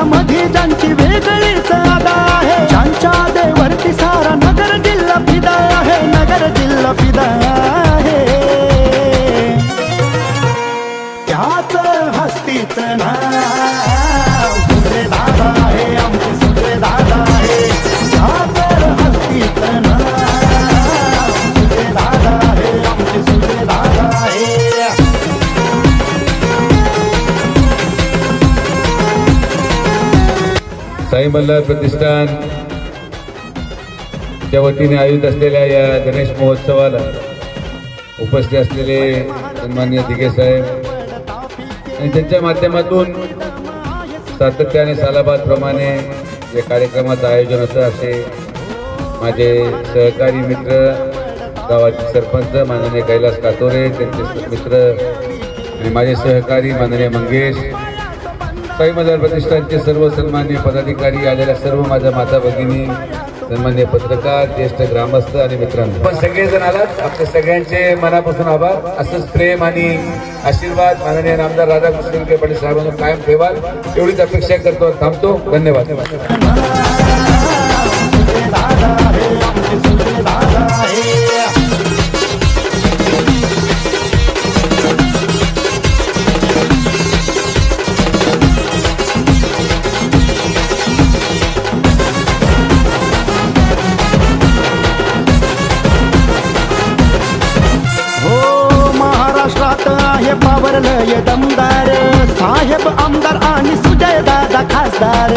मध्ये ज्यांची वेगळीच अदा आहे, ज्यांच्या देवरती सारा नगर जिल्हा फिदा आहे, नगर जिल्हा फिदा आहे, त्याच हस्तीच नाव सुंदरे दादा आहे, आमचे सुंदरे दादा आहे, त्याच हस्तीच नाव सुंदरे दादा आहे, आमचे सुंदरे दादा आहे. साई मल्हार प्रतिष्ठान च्या वतीने आयोजित असलेल्या या गणेश महोत्सवाला उपस्थित असलेले सन्माननीय दिघे साहेब आणि त्यांच्या माध्यमातून सातत्याने सालाबादप्रमाणे या कार्यक्रमाचं आयोजन होतं असे माझे सहकारी मित्र गावाचे सरपंच माननीय कैलास कातोरे, त्यांचे मित्र आणि माझे सहकारी माननीय मंगेश, साई मल्हार प्रतिष्ठानचे सर्व सन्माननीय पदाधिकारी, आलेल्या सर्व माझ्या माता भगिनी, सन्माननीय पत्रकार, ज्येष्ठ ग्रामस्थ आणि मित्रांनो, पण सगळेजण आलात. आपल्या सगळ्यांचे मनापासून आभार. असंच प्रेम आणि आशीर्वाद माननीय नामदार राधाकृष्ण विखे पाटील साहेबांना कायम ठेवाल एवढीच अपेक्षा करतो. थांबतो. धन्यवाद. आहे पावरलय दमदार साहेब आमदार आणि सुजय दादा खासदार.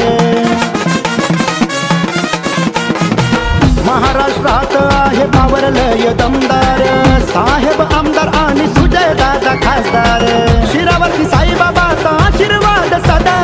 महाराष्ट्रात आहे पावरलय दमदार साहेब आमदार आणि सुजय दादा खासदार. शिरावरती साईबाबाचा आशीर्वाद सदा